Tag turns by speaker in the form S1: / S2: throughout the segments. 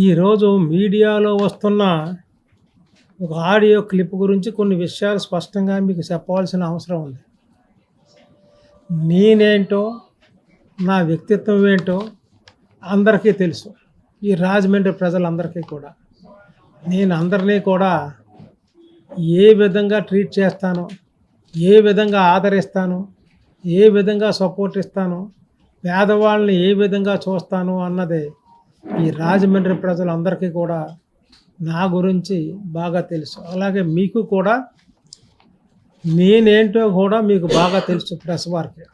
S1: ఈరోజు మీడియాలో వస్తున్న ఒక ఆడియో క్లిప్ గురించి కొన్ని విషయాలు స్పష్టంగా మీకు చెప్పవలసిన అవసరం ఉంది. నేనేంటో, నా వ్యక్తిత్వం ఏంటో అందరికీ తెలుసు. ఈ రాజమండ్రి ప్రజలందరికీ కూడా. నేను అందరినీ కూడా ఏ విధంగా ట్రీట్ చేస్తాను, ఏ విధంగా ఆదరిస్తాను, ఏ విధంగా సపోర్ట్ ఇస్తాను, పేదవాళ్ళని ఏ విధంగా చూస్తాను అన్నది ఈ రాజమండ్రి ప్రజలందరికీ కూడా నా గురించి బాగా తెలుసు. అలాగే మీకు కూడా నేనేంటో కూడా మీకు బాగా తెలుసు ప్రెస్ వారికి.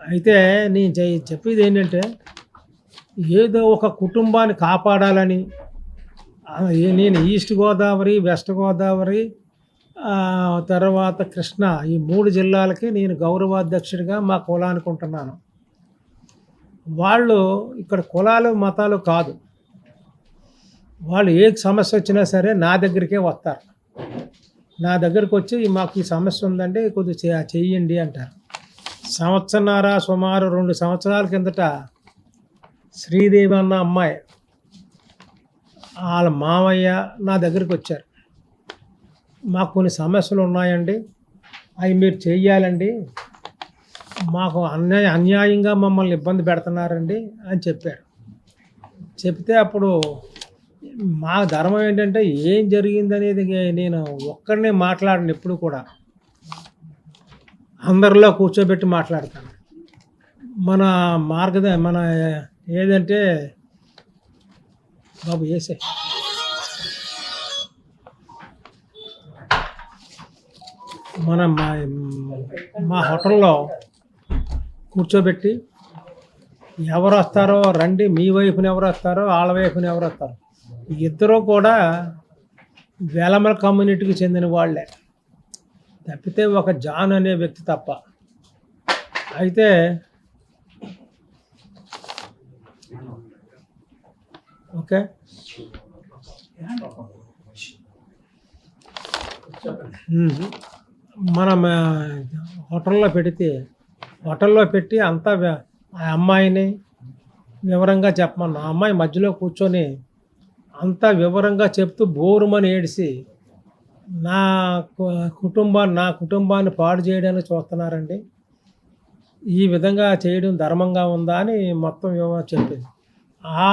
S1: అయితే నేను చెప్పేది ఏంటంటే, ఏదో ఒక కుటుంబాన్ని కాపాడాలని నేను ఈస్ట్ గోదావరి, వెస్ట్ గోదావరి, తర్వాత కృష్ణా, ఈ 3 జిల్లాలకి నేను గౌరవాధ్యక్షుడిగా మా కులానికి ఉంటున్నాను. వాళ్ళు ఇక్కడ కులాలు మతాలు కాదు, వాళ్ళు ఏ సమస్య వచ్చినా సరే నా దగ్గరికే వస్తారు. నా దగ్గరికి వచ్చి మాకు ఈ సమస్య ఉందండి, కొద్దిగా చెయ్యండి అంటారు. సంవత్సరన్నర, సుమారు 2 సంవత్సరాల కిందట శ్రీదేవి అన్న అమ్మాయి వాళ్ళ మామయ్య నా దగ్గరికి వచ్చారు. మాకు కొన్ని సమస్యలు ఉన్నాయండి, అవి మీరు చెయ్యాలండి, మాకు అన్యాయంగా మమ్మల్ని ఇబ్బంది పెడుతున్నారండి అని చెప్పారు. చెప్తే అప్పుడు మా ధర్మం ఏంటంటే, ఏం జరిగిందనేది నేను ఒక్కడనే మాట్లాడను, ఎప్పుడు కూడా అందరిలో కూర్చోబెట్టి మాట్లాడతాను. మన ఏదంటే బాబు వేసే మా హోటల్లో కూర్చోబెట్టి ఎవరు వస్తారో రండి, మీ వైపున ఎవరు వస్తారో వాళ్ళ వైపున ఎవరు వస్తారో, ఇద్దరు కూడా వేలమల కమ్యూనిటీకి చెందిన వాళ్ళే, తప్పితే ఒక జాన్ అనే వ్యక్తి తప్ప. అయితే ఓకే, మనం హోటల్లో పెట్టి అంతా ఆ అమ్మాయిని వివరంగా చెప్పమన్నా. ఆ అమ్మాయి మధ్యలో కూర్చొని అంతా వివరంగా చెప్తూ బోరుమని ఏడిసి నా కుటుంబాన్ని పాడు చేయడానికి చూస్తున్నారండి, ఈ విధంగా చేయడం ధర్మంగా ఉందా అని మొత్తం చెప్పింది. ఆ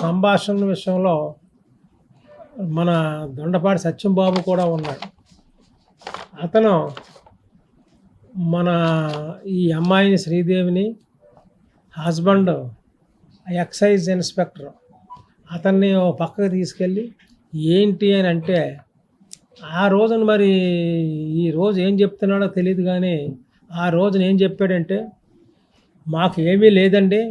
S1: సంభాషణ విషయంలో మన దొండపాటి సత్యంబాబు కూడా ఉన్నాడు. అతను ఈ అమ్మాయిని, శ్రీదేవిని, హస్బెండ్ ఎక్సైజ్ ఇన్స్పెక్టర్, అతన్ని ఓ పక్కకు తీసుకెళ్ళి ఏంటి అని అంటే, ఆ రోజున మరి ఈ రోజు ఏం చెప్తున్నాడో తెలియదు, కానీ ఆ రోజున ఏం చెప్పాడంటే, మాకు ఏమీ లేదండి,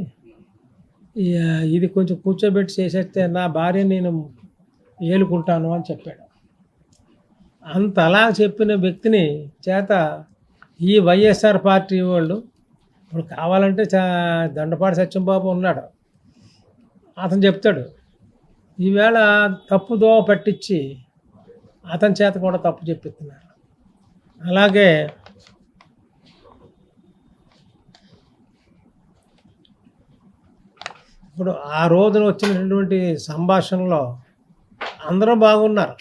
S1: ఇది కొంచెం కూర్చోబెట్టి చేసేస్తే నా భార్య నేను ఏలుకుంటాను అని చెప్పాడు. అంతలా చెప్పిన వ్యక్తిని చేత ఈ వైఎస్ఆర్ పార్టీ వాళ్ళు ఇప్పుడు కావాలంటే దొండపాటి సత్యంబాబు ఉన్నాడు, అతను చెప్తాడు, ఈవేళ తప్పుదో పట్టించి అతని చేత కూడా తప్పు చెప్పిస్తున్నారు. అలాగే ఇప్పుడు ఆ రోజున వచ్చినటువంటి సంభాషణలో అందరూ బాగున్నారు,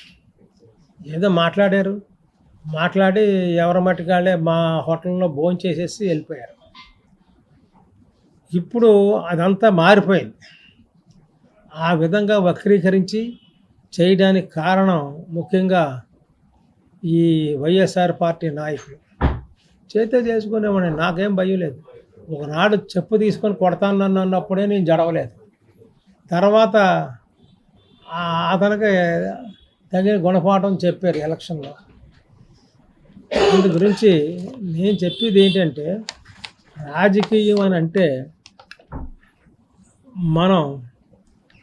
S1: ఏదో మాట్లాడి ఎవరి మట్టుకాళ్ళే మా హోటల్లో భోజనం చేసేసి వెళ్ళిపోయారు. ఇప్పుడు అదంతా మారిపోయింది. ఆ విధంగా వక్రీకరించి చేయడానికి కారణం ముఖ్యంగా ఈ వైఎస్ఆర్ పార్టీ నాయకులు. చేసుకునేవాడిని, నాకేం భయం లేదు. ఒకనాడు చెప్పు తీసుకొని కొడతాను అన్నప్పుడే నేను జడవలేదు. తర్వాత అతనికి తగిన గుణపాఠం చెప్పారు ఎలక్షన్లో. అందు గురించి నేను చెప్పేది ఏంటంటే, రాజకీయం అని అంటే మనం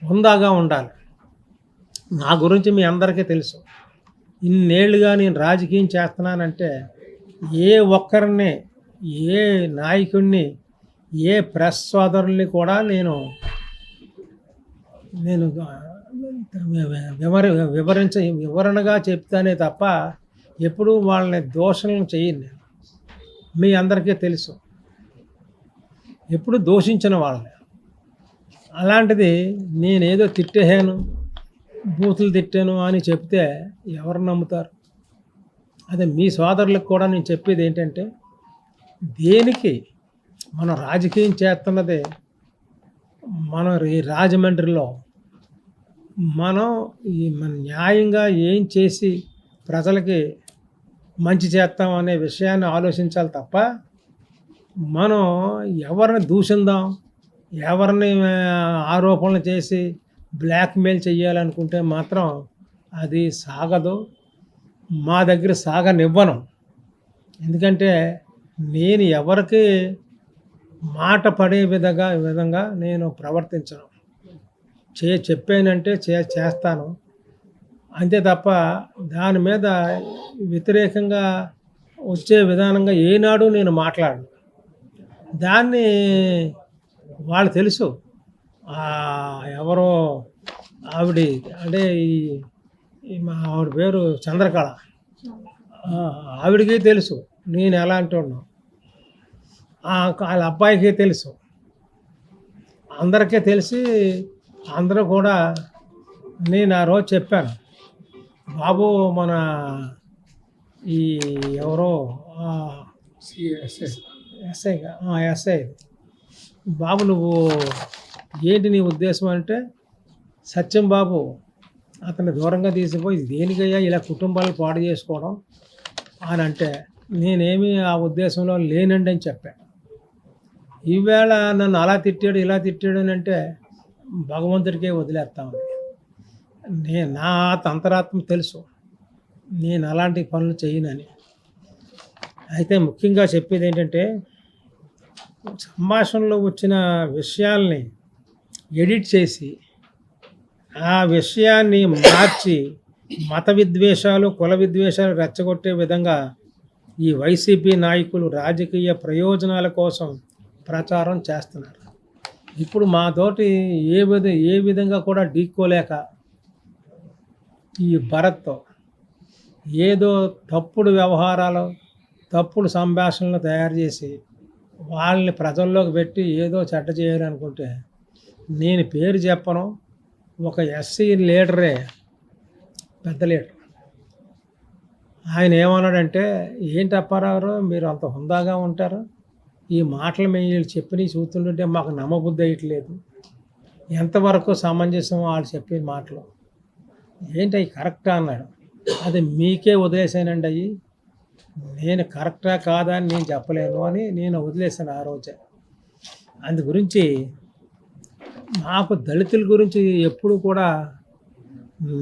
S1: హుందాగా ఉండాలి. నా గురించి మీ అందరికీ తెలుసు. ఇన్నేళ్లుగా నేను రాజకీయం చేస్తున్నానంటే ఏ ఒక్కరిని, ఏ నాయకుడిని, ఏ ప్రెస్ సోదరుల్ని కూడా నేను వివరణగా చెప్తానే తప్ప ఎప్పుడూ వాళ్ళని దోషణలు చేయను. నేను మీ అందరికీ తెలుసు, ఎప్పుడు దూషించిన వాళ్ళని. అలాంటిది నేనేదో తిట్టేసాను, బూతులు తిట్టాను అని చెప్తే ఎవరు నమ్ముతారు? అదే మీ సోదరులకు కూడా నేను చెప్పేది ఏంటంటే, దేనికి మనం రాజకీయం చేస్తున్నది, మనం ఈ రాజమండ్రిలో మనం మన న్యాయంగా ఏం చేసి ప్రజలకి మంచి చేస్తాం అనే విషయాన్ని ఆలోచించాలి తప్ప, మనం ఎవరిని దూషిందాం, ఎవరిని ఆరోపణలు చేసి బ్లాక్మెయిల్ చేయాలనుకుంటే మాత్రం అది సాగదు. మా దగ్గర సాగనివ్వను. ఎందుకంటే నేను ఎవరికి మాట పడే విధంగా నేను ప్రవర్తించను. చెప్పానంటే చేస్తాను, అంతే తప్ప దాని మీద వ్యతిరేకంగా వచ్చే విధానంగా ఏనాడు నేను మాట్లాడను. దాన్ని వాళ్ళు తెలుసు. ఎవరో ఆవిడ, అంటే మా ఆవిడ పేరు చంద్రకళ, ఆవిడకి తెలుసు నేను ఎలాంటి వాడినో. వాళ్ళ అబ్బాయికి తెలుసు, అందరికీ తెలిసి అందరూ కూడా. నేను ఆ రోజు చెప్పాను, బాబు మన ఈ ఎవరో ఎస్ఐ బాబు, నువ్వు ఏంటి నీ ఉద్దేశం అంటే, సత్యం బాబు అతన్ని దూరంగా తీసిపోయి దేనికయ్యా ఇలా కుటుంబాలు పాడు చేసుకోవడం అని అంటే, నేనేమి ఆ ఉద్దేశంలో లేనండి అని చెప్పాను. ఈవేళ నన్ను అలా తిట్టాడు ఇలా తిట్టాడు అని అంటే భగవంతుడికే వదిలేస్తామని. నా అంతరాత్మ తెలుసు నేను అలాంటి పనులు చేయనని. అయితే ముఖ్యంగా చెప్పేది ఏంటంటే, సంభాషణలో వచ్చిన విషయాల్ని ఎడిట్ చేసి ఆ విషయాన్ని మార్చి మత విద్వేషాలు, కుల విద్వేషాలు రెచ్చగొట్టే విధంగా ఈ వైసీపీ నాయకులు రాజకీయ ప్రయోజనాల కోసం ప్రచారం చేస్తున్నారు. ఇప్పుడు మాతోటి ఏ విధంగా కూడా ఢీక్కోలేక ఈ భరత్తో ఏదో తప్పుడు వ్యవహారాలు, తప్పుడు సంభాషణలు తయారు చేసి వాళ్ళని ప్రజల్లోకి పెట్టి ఏదో చెడ్డ చేయాలనుకుంటే, నేను పేరు చెప్పను, ఒక ఎస్సీ లీడరే, పెద్ద లీడర్, ఆయన ఏమన్నాడంటే, ఏంటి అప్పారావు మీరు అంత హుందాగా ఉంటారు, ఈ మాటలు మేము చెప్పినవి చూస్తుంటే మాకు నమ్మబుద్ధి అయ్యట్లేదు, ఎంతవరకు సమంజసం వాళ్ళు చెప్పే మాటలు, ఏంటి అవి కరెక్టా అన్నాడు. అది మీకే వదిలేసానండి, అవి నేను కరెక్టా కాదా అని నేను చెప్పలేను అని నేను వదిలేసాను ఆ రోజే. అందు గురించి నాకు దళితుల గురించి ఎప్పుడు కూడా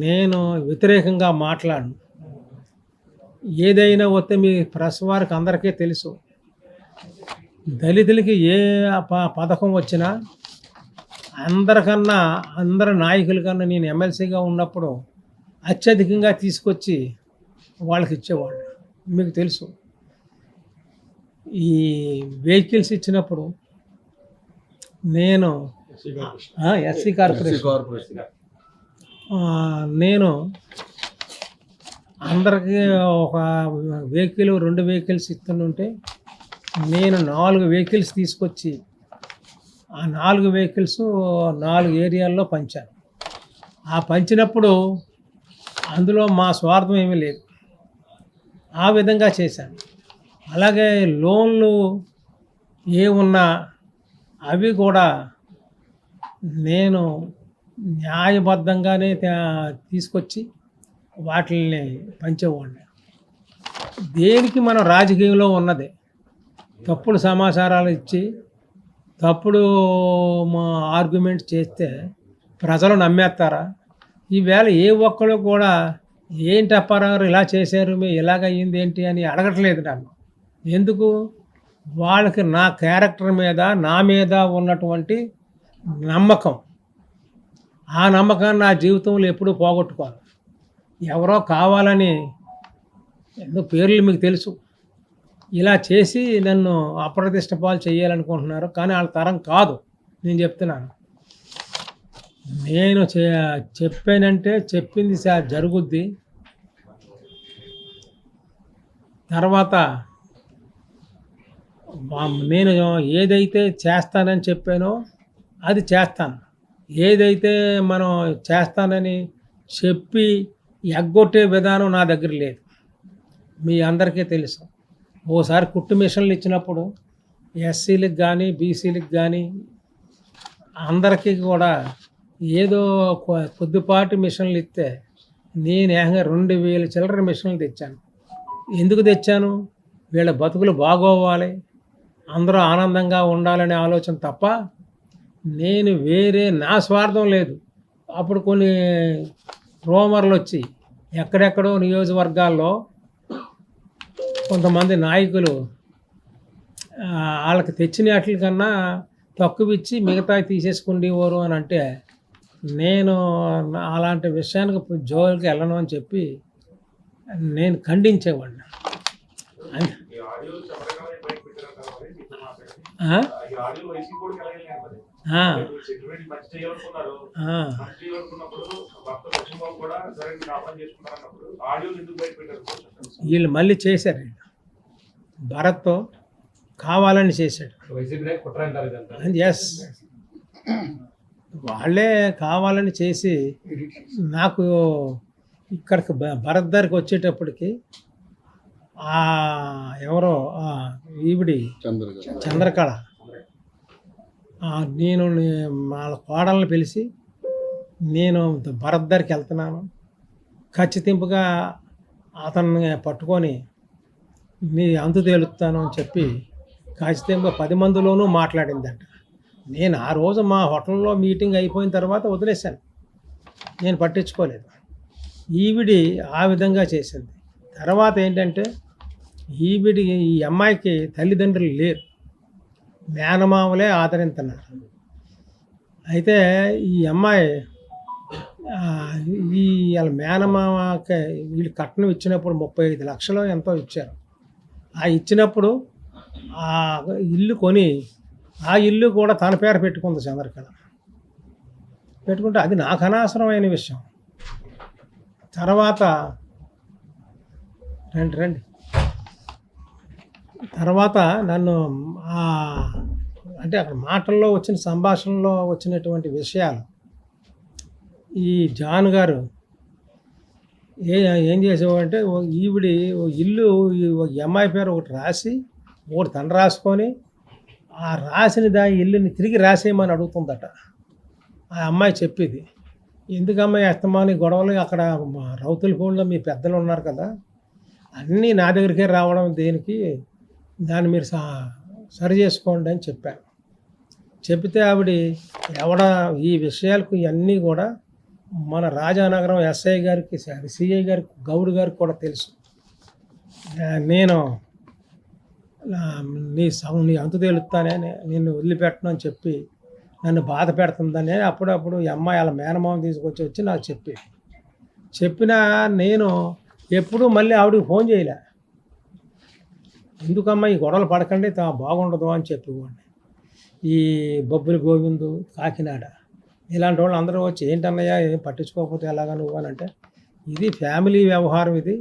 S1: నేను వ్యతిరేకంగా మాట్లాడను. ఏదైనా వస్తే మీ ప్రెస్ వారికి అందరికీ తెలుసు, దళితులకి ఏ పథకం వచ్చినా అందరి నాయకుల కన్నా నేను ఎమ్మెల్సీగా ఉన్నప్పుడు అత్యధికంగా తీసుకొచ్చి వాళ్ళకి ఇచ్చేవాళ్ళు. మీకు తెలుసు, ఈ వెహికల్స్ ఇచ్చినప్పుడు నేను ఎస్సీ కార్పొరేషన్ నేను అందరికీ ఒక వెహికల్ 2 వెహికల్స్ ఇస్తుంటే నేను 4 వెహికల్స్ తీసుకొచ్చి ఆ 4 వెహికల్స్ 4 ఏరియాల్లో పంచాను. ఆ పంచినప్పుడు అందులో మా స్వార్థం ఏమీ లేదు, ఆ విధంగా చేశాను. అలాగే లోన్లు ఉన్నా అవి కూడా నేను న్యాయబద్ధంగానే తీసుకొచ్చి వాటిని పంచేవాడిని. దేనికి మనం రాజకీయంలో ఉన్నది తప్పుడు సమాచారాలు ఇచ్చి తప్పుడు ఆర్గ్యుమెంట్స్ చేస్తే ప్రజలు నమ్మేస్తారా? ఈవేళ ఏ ఒక్కరు కూడా ఏంటి అప్పారావు ఇలా చేశారు, మీరు ఇలాగయ్యింది ఏంటి అని అడగట్లేదు నన్ను. ఎందుకు? వాళ్ళకి నా క్యారెక్టర్ మీద, నా మీద ఉన్నటువంటి నమ్మకం, ఆ నమ్మకాన్ని నా జీవితంలో ఎప్పుడూ పోగొట్టుకోను. ఎవరో కావాలని, ఎందుకు పేర్లు మీకు తెలుసు, ఇలా చేసి నన్ను అప్రతిష్ట పాలు చేయాలనుకుంటున్నారు. కానీ వాళ్ళ తరం కాదు, నేను చెప్తున్నాను. నేను చెప్పానంటే చెప్పింది జరుగుద్ది. తర్వాత నేను ఏదైతే చేస్తానని చెప్పానో అది చేస్తాను. ఏదైతే మనం చేస్తానని చెప్పి ఎగ్గొట్టే విధానం నా దగ్గర లేదు. మీ అందరికీ తెలుసు. ఓసారి కుట్టు మిషన్లు ఇచ్చినప్పుడు ఎస్సీలకు కానీ బీసీలకు కానీ అందరికీ కూడా ఏదో కొద్దిపాటి మిషన్లు ఇస్తే నేను ఏకంగా 2000 చిల్లర మిషన్లు తెచ్చాను. ఎందుకు తెచ్చాను? వీళ్ళ బతుకులు బాగోవాలి, అందరూ ఆనందంగా ఉండాలనే ఆలోచన తప్ప నేను వేరే నా స్వార్థం లేదు. అప్పుడు కొన్ని రూమర్లు వచ్చి ఎక్కడెక్కడో నియోజకవర్గాల్లో కొంతమంది నాయకులు వాళ్ళకి తెచ్చిన వాటి కన్నా తక్కువ ఇచ్చి మిగతా తీసేసుకుండేవారు అని అంటే నేను అలాంటి విషయానికి జోలికి వెళ్ళను అని చెప్పి నేను ఖండించేవాడిని. వీళ్ళు మళ్ళీ చేశారు. భరత్తో కావాలని చేశాడు. ఎస్, వాళ్ళే కావాలని చేసి నాకు ఇక్కడికి భరత్ దగ్గరికి వచ్చేటప్పటికి ఎవరో ఈవిడి చంద్రకళ నేను వాళ్ళ కోడల్ని పిలిచి నేను భరత్ దగ్గరికి వెళ్తున్నాను, ఖచ్చితంగా అతన్ని పట్టుకొని నీ అంతు తేలుస్తాను అని చెప్పి ఖచ్చితంగా 10 మందిలోనూ మాట్లాడిందంట. నేను ఆ రోజు మా హోటల్లో మీటింగ్ అయిపోయిన తర్వాత వదిలేశాను, నేను పట్టించుకోలేదు. ఈవిడి ఆ విధంగా చేసింది. తర్వాత ఏంటంటే ఈ అమ్మాయికి తల్లిదండ్రులు లేరు, మేనమామలే ఆదరిస్తున్నారు. అయితే ఈ అమ్మాయి వాళ్ళ మేనమామకి వీళ్ళు కట్నం ఇచ్చినప్పుడు 35 లక్షలు ఎంతో ఇచ్చారు. ఆ ఇచ్చినప్పుడు ఆ ఇల్లు కొని ఆ ఇల్లు కూడా తన పేరు పెట్టుకుంది చంద్రకళ. పెట్టుకుంటే అది నాకు అనవసరమైన విషయం. తర్వాత రండి తర్వాత నన్ను అంటే అక్కడ మాటల్లో వచ్చిన సంభాషణలో వచ్చినటువంటి విషయాలు ఈ జాన్ గారు ఏం చేసేవాడంటే ఈవిడి ఇల్లు ఈ అమ్మాయి పేరు ఒకటి రాసి ఒకటి తను రాసుకొని ఆ రాసిన ఇల్లుని తిరిగి రాసేయమని అడుగుతుందట. ఆ అమ్మాయి చెప్పేది, ఎందుకమ్మాయి అస్తమాని గొడవలు, అక్కడ రౌతులపూడిలో మీ పెద్దలు ఉన్నారు కదా, అన్నీ నా దగ్గరికే రావడం దేనికి, దాన్ని మీరు సరి చేసుకోండి అని చెప్పాను. చెప్తే ఆవిడ ఈ విషయాలకు ఇవన్నీ కూడా మన రాజానగరం ఎస్ఐ గారికి, సిఐ గారికి, గౌడ్ గారికి కూడా తెలుసు. నేను నీ అంతు తేలుస్తానే, నిన్ను వదిలిపెట్టను అని చెప్పి నన్ను బాధ పెడుతుందని అప్పుడప్పుడు ఈ అమ్మాయి వాళ్ళ మేనమామ వచ్చి నాకు చెప్పినా నేను ఎప్పుడూ మళ్ళీ ఆవిడకి ఫోన్ చేయలే. ఎందుకమ్మా ఈ గొడవలు పడకండి, బాగుండదు అని చెప్పేవాడిని. ఈ బొబ్బుల గోవిందు, కాకినాడ ఇలాంటి వాళ్ళు అందరూ వచ్చి ఏంటన్నయ్యా ఏం పట్టించుకోకపోతే ఎలాగా నువ్వు అని అంటే, ఇది ఫ్యామిలీ వ్యవహారం, ఇది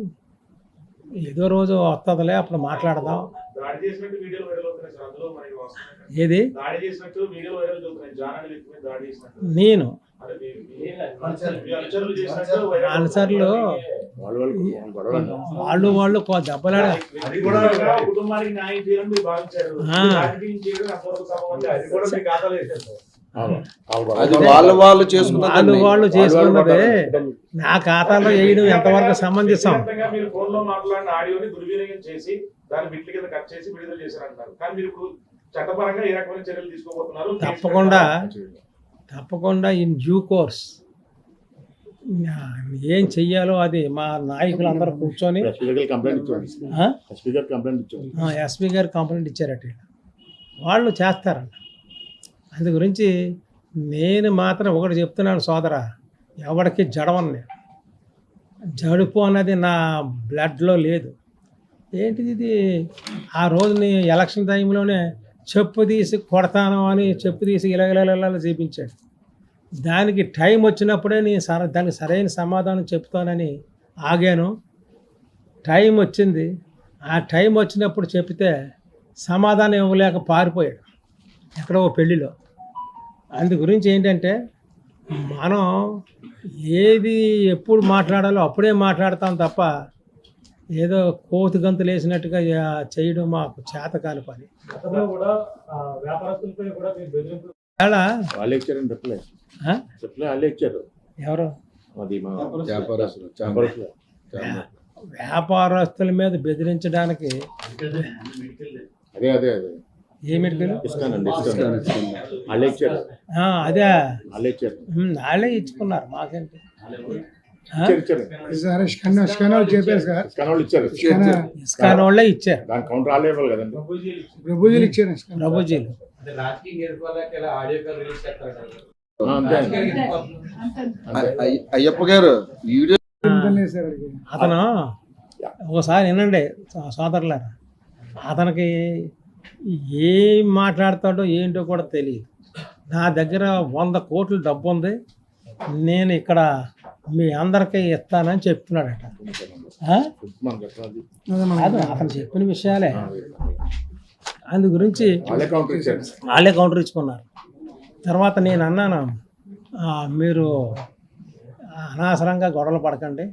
S1: ఏదో రోజు వస్తుందిలే అప్పుడు మాట్లాడదాం. ఏది నేను అనుసరులు వాళ్ళు దెబ్బలాడ వాళ్ళు చేసుకున్నదే నా ఖాతాలో వేయడం ఎంతవరకు సమంజసం. తప్పకుండా ఇన్ డ్యూ కోర్స్ ఏం చెయ్యాలో అది మా నాయకులు అందరూ కూర్చొని ఎస్పీ గారు కంప్లైంట్ ఇచ్చారట, వాళ్ళు చేస్తారంట. అందు గురించి నేను మాత్రం ఒకటి చెప్తున్నాను సోదరా, ఎవరికి జడవని, జడుపు అన్నది నా బ్లడ్లో లేదు. ఏంటిది ఇది? ఆ రోజు నీ ఎలక్షన్ టైంలోనే చెప్పు తీసి కొడతాను అని చెప్పు తీసి ఇలా చూపించాడు. దానికి టైం వచ్చినప్పుడే నేను దానికి సరైన సమాధానం చెప్తానని ఆగాను. టైం వచ్చింది, ఆ టైం వచ్చినప్పుడు చెప్తే సమాధానం ఇవ్వలేక పారిపోయాడు ఎక్కడో పెళ్ళిలో. అందు గురించి ఏంటంటే మనం ఏది ఎప్పుడు మాట్లాడాలో అప్పుడే మాట్లాడతాం తప్ప ఏదో కోతి గంతులు వేసినట్టుగా చేయడం మాకు చేత కాని పని. ఎలా ఎవరు వ్యాపారస్తుల మీద బెదిరించడానికి ఏ మెడికల్ అదే వాళ్ళే ఇచ్చుకున్నారు మాకేంటి.
S2: ఇస్కాన్
S1: వాళ్ళే ఇచ్చారు
S2: ప్రభుజీలు ఇచ్చారు.
S1: ప్రభుజీలు
S3: అయ్యప్ప గారు వీడియో
S1: అతను ఒకసారి వినండి సోదరులారా, అతనికి ఏం మాట్లాడతాడో ఏంటో కూడా తెలియదు. నా దగ్గర 100 కోట్ల డబ్బు ఉంది, నేను ఇక్కడ మీ అందరికీ ఇస్తానని చెప్తున్నాడట. అది అతను చెప్పిన విషయాలే. అందు గురించి వాళ్ళే కౌంటర్ ఇచ్చుకున్నారు. తర్వాత నేను అన్నాను, మీరు అనవసరంగా గొడవలు పడకండి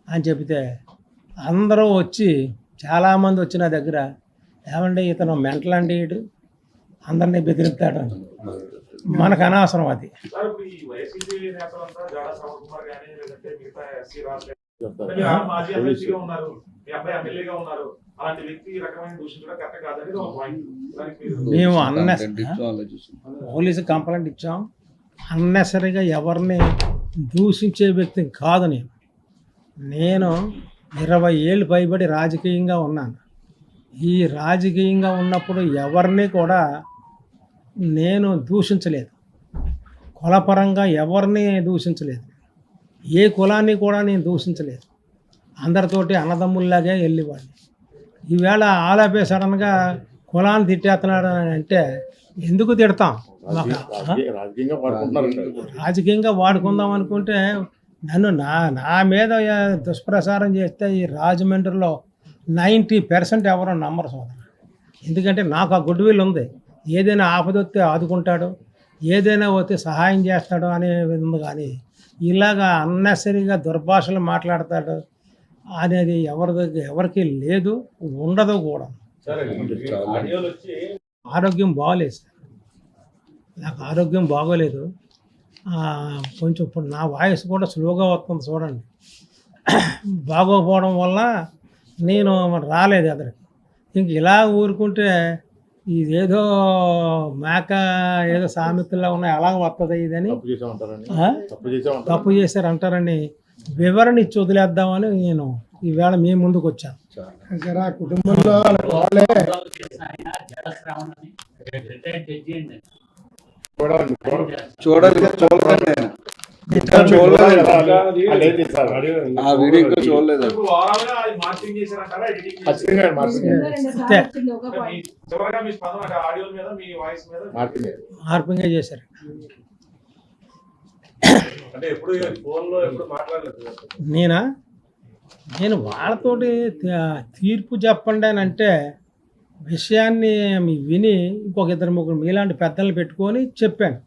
S1: అని చెబితే అందరూ వచ్చి చాలామంది వచ్చి నా దగ్గర, ఏమండి ఇతను మెంటల్ అండి, ఇటు అందరినీ బెదిరిస్తాడు, మనకు అనవసరం అది. మేము పోలీసు కంప్లైంట్ ఇచ్చాం. అన్నెసరిగా ఎవరిని దూషించే వ్యక్తి కాదు. నేను 20 ఏళ్ళు పైబడి రాజకీయంగా ఉన్నాను. ఈ రాజకీయంగా ఉన్నప్పుడు ఎవరిని కూడా నేను దూషించలేదు, కులపరంగా ఎవరిని దూషించలేదు, ఏ కులాన్ని కూడా నేను దూషించలేదు. అందరితోటి అన్నదమ్ముల్లాగే వెళ్ళేవాడిని. ఈవేళ ఆలాపే సడన్గా కులాన్ని తిట్టేస్తున్నాడు అని అంటే ఎందుకు తిడతాం? రాజకీయంగా వాడుకుందాం అనుకుంటే నన్ను నా మీద దుష్ప్రచారం చేస్తే ఈ రాజమండ్రిలో 90% ఎవరో నమ్మరు సోదరు. ఎందుకంటే నాకు ఆ గుడ్ విల్ ఉంది. ఏదైనా ఆపదొస్తే ఆదుకుంటాడు, ఏదైనా పోతే సహాయం చేస్తాడు అనే ఉంది. కానీ ఇలాగా అన్నెసరీగా దుర్భాషలు మాట్లాడతాడు అనేది ఎవరికి లేదు, ఉండదు కూడా. ఆరోగ్యం బాగోలేదు సార్, నాకు ఆరోగ్యం బాగోలేదు. కొంచెం ఇప్పుడు నా వాయిస్ కూడా స్లోగా వస్తుంది చూడండి. బాగోపోవడం వల్ల నేను రాలేదు అతనికి. ఇంక ఇలా ఊరుకుంటే ఇదేదో మేక ఏదో సామెతల్లో ఉన్నాయి అలాగ వస్తుంది ఇదని, తప్పు చేశారు అంటారని వివరణ ఇచ్చి వదిలేద్దామని నేను ఈవేళ మీ ముందుకు వచ్చాను.
S2: కుటుంబంలో
S3: చూడాలి, ఆ వీడియో ఇంకా చూడలేదు.
S1: మార్పింగ్ చేశారు. నేను వాళ్ళతోటి తీర్పు చెప్పండి అని అంటే విషయాన్ని విని ఇంకొక 2-3 మీలాంటి పెద్దలను పెట్టుకొని చెప్పాను.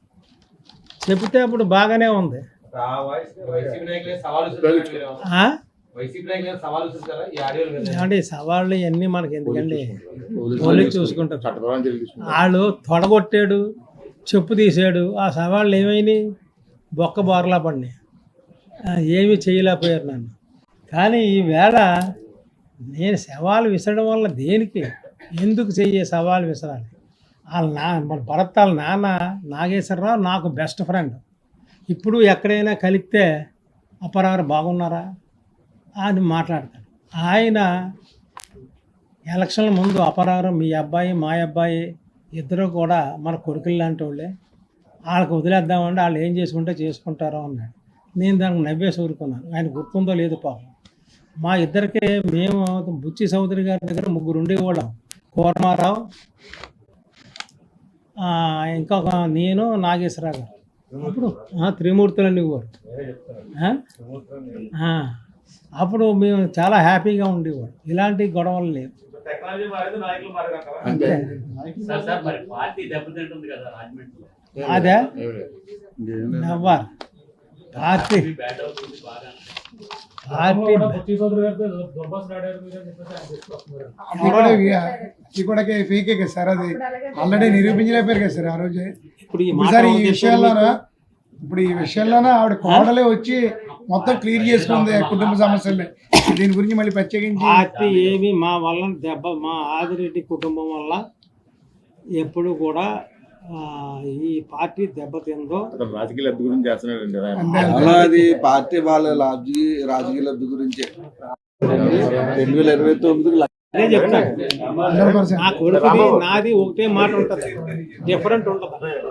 S1: చెప్తే అప్పుడు బాగానే ఉంది. అంటే సవాళ్ళు ఇవన్నీ మనకి ఎందుకండి, పోలీసు చూసుకుంటారు. వాళ్ళు తొడగొట్టాడు, చెప్పు తీసాడు, ఆ సవాళ్ళు ఏమైనాయి? బొక్క బోర్లా పడినాయి, ఏమీ చేయలేకపోయారు నన్ను. కానీ ఈవేళ నేను సవాలు విసరడం వల్ల దేనికి, ఎందుకు సవాలు విసరాలి? మన భరత్ వాళ్ళ నాన్న నాగేశ్వరరావు నాకు బెస్ట్ ఫ్రెండ్. ఇప్పుడు ఎక్కడైనా కలిస్తే అపరారు బాగున్నారా అని మాట్లాడతాడు. ఆయన ఎలక్షన్ల ముందు అపరారు మీ అబ్బాయి మా అబ్బాయి ఇద్దరు కూడా మన కొడుకులు లాంటి వాళ్ళే, వాళ్ళకి వదిలేద్దామంటే వాళ్ళు ఏం చేసుకుంటే చేసుకుంటారో అన్నాడు. నేను దానికి నవ్వేసి ఊరుకున్నాను. ఆయన గుర్తుందో లేదు పాపం. మా ఇద్దరికి మేము బుచ్చి చౌదరి గారి దగ్గర 3 ఉండేవాళ్ళం. కోరమారావు, ఇంకొక నేను, నాగేశ్వరరావు గారు. అప్పుడు త్రిమూర్తులు అనేవారు. అప్పుడు మేము చాలా హ్యాపీగా ఉండేవాడు. ఇలాంటి గొడవలు లేవు.
S3: అంతే
S4: సార్ మరి పార్టీ దెబ్బతింటుంది కదా రాజమండ్రిలో.
S1: అదే
S3: ఇంకేం లేదు.
S1: నెవర్ పార్టీ
S4: బ్యాట్ అవుతుంది బాగా.
S1: పార్టీ
S2: అది కూడా ఫేకే కదా సార్, అది ఆల్రెడీ నిరూపించలేపారు కదా సార్ ఆ రోజే.
S1: ఇప్పుడు ఈ
S2: ఇప్పుడు
S1: మాట
S2: సార్ ఈ
S1: ఎవరు
S2: విషయాల్లోనా ఇప్పుడు ఈ విషయాల్లోనే ఆవిడ కోడలే వచ్చి మొత్తం క్లియర్ చేసుకుంది కుటుంబ సమస్యల్ని. దీని గురించి మళ్ళీ ప్రత్యేకించి
S1: పార్టీ ఏమి మా వల్ల మా ఆదిరెడ్డి కుటుంబం వల్ల ఎప్పుడు కూడా ఈ పార్టీ దెబ్బతిందో
S5: రాజకీయ లబ్ధి గురించి చేస్తున్నాడండి ఆయన.
S2: అంతే.
S3: అలా అది పార్టీ వాళ్ళ రాజకీయ లబ్ధి గురించే 2029
S1: అదే చెప్తాను
S2: 100%.
S1: నా కొడుకుది నాది ఒకటే మాట ఉంటుంది, డిఫరెంట్ ఉంటుంది.